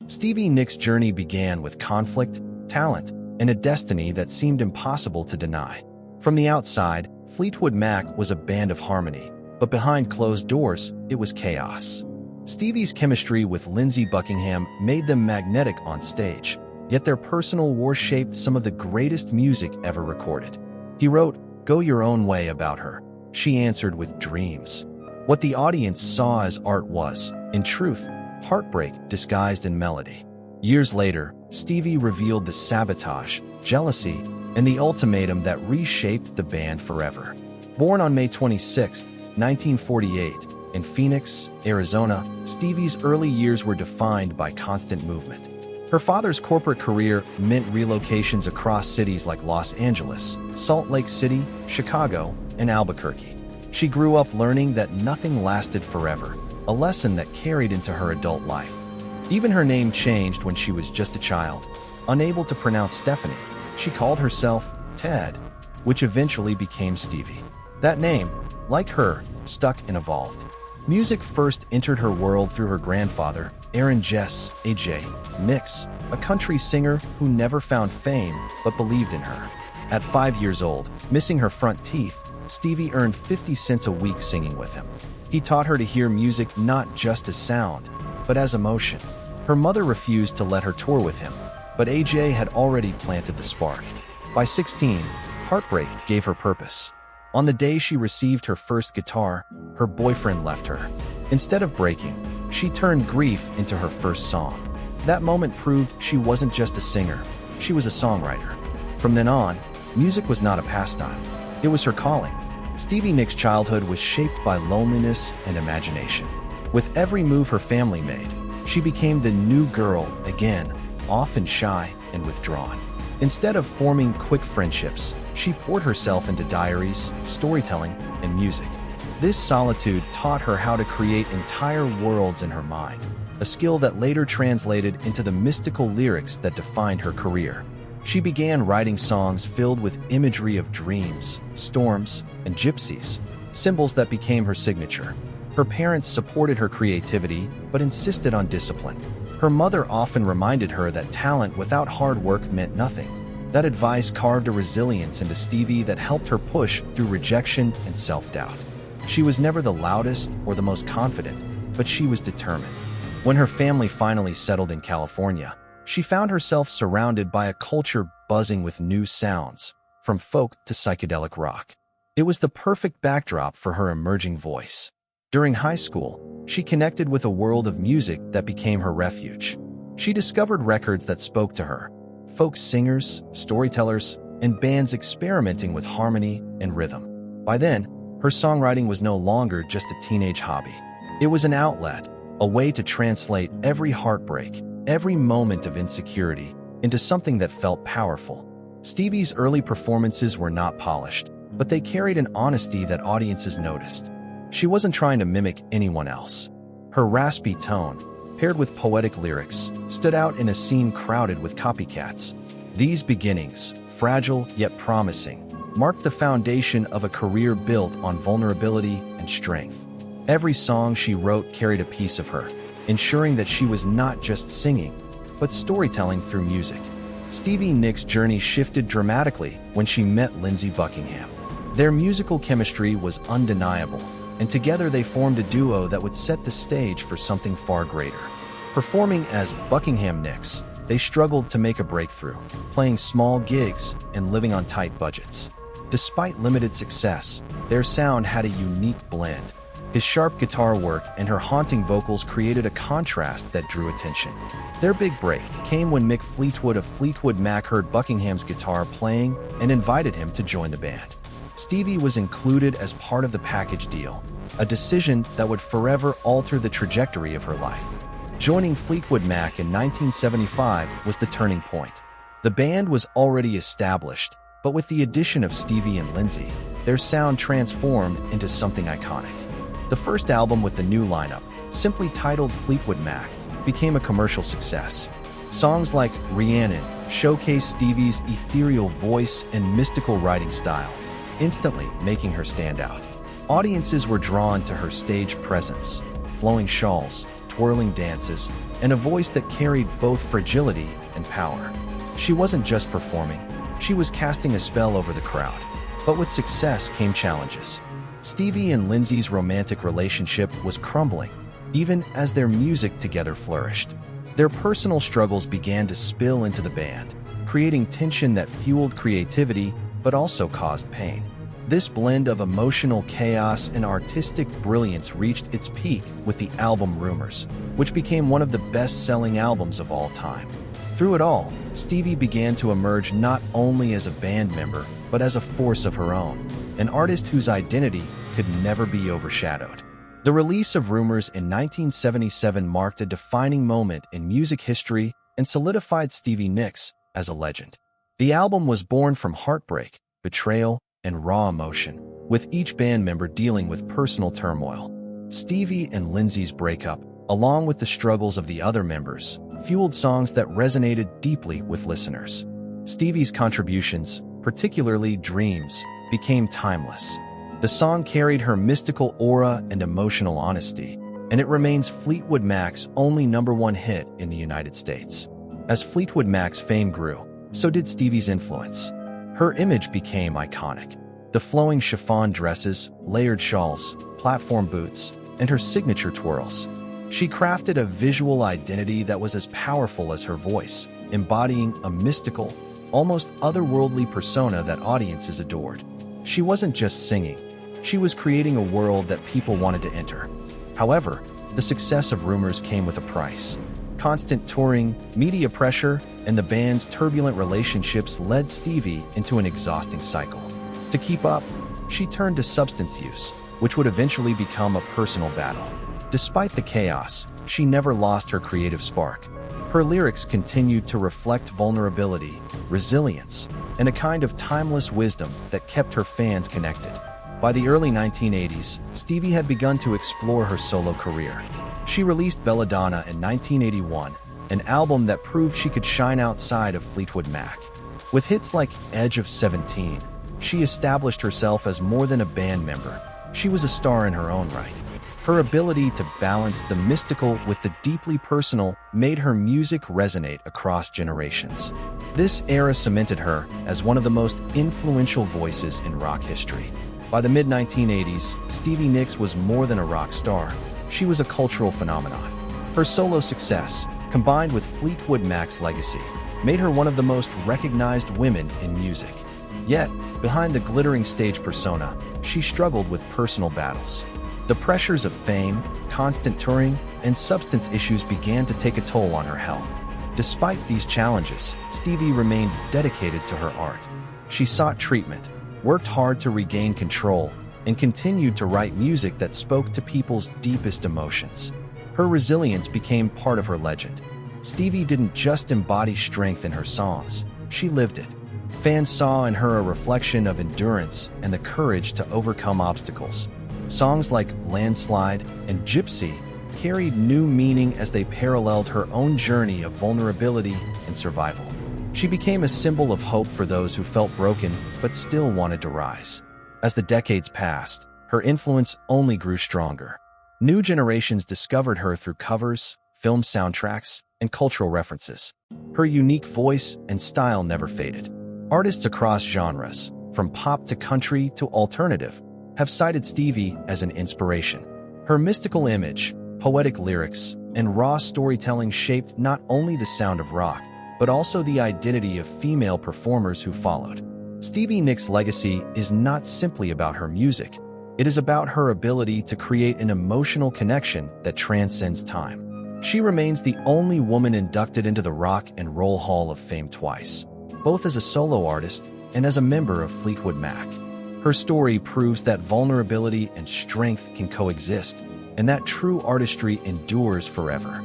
Stevie Nicks' journey began with conflict, talent, and a destiny that seemed impossible to deny. From the outside, Fleetwood Mac was a band of harmony, but behind closed doors, it was chaos. Stevie's chemistry with Lindsey Buckingham made them magnetic on stage, yet their personal war shaped some of the greatest music ever recorded. He wrote, "Go your own way" about her. She answered with dreams. What the audience saw as art was, in truth, heartbreak disguised in melody. Years later, Stevie revealed the sabotage, jealousy, and the ultimatum that reshaped the band forever. Born on May 26, 1948, in Phoenix, Arizona, Stevie's early years were defined by constant movement. Her father's corporate career meant relocations across cities like Los Angeles, Salt Lake City, Chicago, and Albuquerque. She grew up learning that nothing lasted forever, a lesson that carried into her adult life. Even her name changed when she was just a child. Unable to pronounce Stephanie, she called herself Ted, which eventually became Stevie. That name, like her, stuck and evolved. Music first entered her world through her grandfather, Aaron Jess A.J. Nicks, a country singer who never found fame but believed in her. At 5 years old, missing her front teeth, Stevie earned 50 cents a week singing with him. He taught her to hear music not just as sound, but as emotion. Her mother refused to let her tour with him, but AJ had already planted the spark. By 16, heartbreak gave her purpose. On the day she received her first guitar, her boyfriend left her. Instead of breaking, she turned grief into her first song. That moment proved she wasn't just a singer, she was a songwriter. From then on, music was not a pastime, it was her calling. Stevie Nicks' childhood was shaped by loneliness and imagination. With every move her family made, she became the new girl again, often shy and withdrawn. Instead of forming quick friendships, she poured herself into diaries, storytelling, and music. This solitude taught her how to create entire worlds in her mind, a skill that later translated into the mystical lyrics that defined her career. She began writing songs filled with imagery of dreams, storms, and gypsies, symbols that became her signature. Her parents supported her creativity, but insisted on discipline. Her mother often reminded her that talent without hard work meant nothing. That advice carved a resilience into Stevie that helped her push through rejection and self-doubt. She was never the loudest or the most confident, but she was determined. When her family finally settled in California, she found herself surrounded by a culture buzzing with new sounds, from folk to psychedelic rock. It was the perfect backdrop for her emerging voice. During high school, she connected with a world of music that became her refuge. She discovered records that spoke to her, folk singers, storytellers, and bands experimenting with harmony and rhythm. By then, her songwriting was no longer just a teenage hobby. It was an outlet, a way to translate every heartbreak, every moment of insecurity, into something that felt powerful. Stevie's early performances were not polished, but they carried an honesty that audiences noticed. She wasn't trying to mimic anyone else. Her raspy tone, paired with poetic lyrics, stood out in a scene crowded with copycats. These beginnings, fragile yet promising, marked the foundation of a career built on vulnerability and strength. Every song she wrote carried a piece of her, ensuring that she was not just singing, but storytelling through music. Stevie Nicks' journey shifted dramatically when she met Lindsey Buckingham. Their musical chemistry was undeniable, and together they formed a duo that would set the stage for something far greater. Performing as Buckingham Nicks, they struggled to make a breakthrough, playing small gigs and living on tight budgets. Despite limited success, their sound had a unique blend. His sharp guitar work and her haunting vocals created a contrast that drew attention. Their big break came when Mick Fleetwood of Fleetwood Mac heard Buckingham's guitar playing and invited him to join the band. Stevie was included as part of the package deal, a decision that would forever alter the trajectory of her life. Joining Fleetwood Mac in 1975 was the turning point. The band was already established, but with the addition of Stevie and Lindsey, their sound transformed into something iconic. The first album with the new lineup, simply titled Fleetwood Mac, became a commercial success. Songs like Rhiannon showcased Stevie's ethereal voice and mystical writing style, instantly making her stand out. Audiences were drawn to her stage presence, flowing shawls, twirling dances, and a voice that carried both fragility and power. She wasn't just performing, she was casting a spell over the crowd. But with success came challenges. Stevie and Lindsey's romantic relationship was crumbling, even as their music together flourished. Their personal struggles began to spill into the band, creating tension that fueled creativity but also caused pain. This blend of emotional chaos and artistic brilliance reached its peak with the album Rumors, which became one of the best-selling albums of all time. Through it all, Stevie began to emerge not only as a band member, but as a force of her own, an artist whose identity could never be overshadowed. The release of Rumors in 1977 marked a defining moment in music history and solidified Stevie Nicks as a legend. The album was born from heartbreak, betrayal, and raw emotion, with each band member dealing with personal turmoil. Stevie and Lindsey's breakup, along with the struggles of the other members, fueled songs that resonated deeply with listeners. Stevie's contributions, particularly Dreams, became timeless. The song carried her mystical aura and emotional honesty, and it remains Fleetwood Mac's only #1 hit in the United States. As Fleetwood Mac's fame grew, so did Stevie's influence. Her image became iconic. The flowing chiffon dresses, layered shawls, platform boots, and her signature twirls. She crafted a visual identity that was as powerful as her voice, embodying a mystical, almost otherworldly persona that audiences adored. She wasn't just singing, she was creating a world that people wanted to enter. However, the success of Rumors came with a price. Constant touring, media pressure, and the band's turbulent relationships led Stevie into an exhausting cycle. To keep up, she turned to substance use, which would eventually become a personal battle. Despite the chaos, she never lost her creative spark. Her lyrics continued to reflect vulnerability, resilience, and a kind of timeless wisdom that kept her fans connected. By the early 1980s, Stevie had begun to explore her solo career. She released Belladonna in 1981, an album that proved she could shine outside of Fleetwood Mac. With hits like Edge of 17, she established herself as more than a band member. She was a star in her own right. Her ability to balance the mystical with the deeply personal made her music resonate across generations. This era cemented her as one of the most influential voices in rock history. By the mid-1980s, Stevie Nicks was more than a rock star. She was a cultural phenomenon. Her solo success, combined with Fleetwood Mac's legacy, made her one of the most recognized women in music. Yet, behind the glittering stage persona, she struggled with personal battles. The pressures of fame, constant touring, and substance issues began to take a toll on her health. Despite these challenges, Stevie remained dedicated to her art. She sought treatment, worked hard to regain control, and continued to write music that spoke to people's deepest emotions. Her resilience became part of her legend. Stevie didn't just embody strength in her songs, she lived it. Fans saw in her a reflection of endurance and the courage to overcome obstacles. Songs like Landslide and Gypsy carried new meaning as they paralleled her own journey of vulnerability and survival. She became a symbol of hope for those who felt broken but still wanted to rise. As the decades passed, her influence only grew stronger. New generations discovered her through covers, film soundtracks, and cultural references. Her unique voice and style never faded. Artists across genres, from pop to country to alternative, have cited Stevie as an inspiration. Her mystical image, poetic lyrics, and raw storytelling shaped not only the sound of rock, but also the identity of female performers who followed. Stevie Nicks' legacy is not simply about her music. It is about her ability to create an emotional connection that transcends time. She remains the only woman inducted into the Rock and Roll Hall of Fame twice, both as a solo artist and as a member of Fleetwood Mac. Her story proves that vulnerability and strength can coexist, and that true artistry endures forever.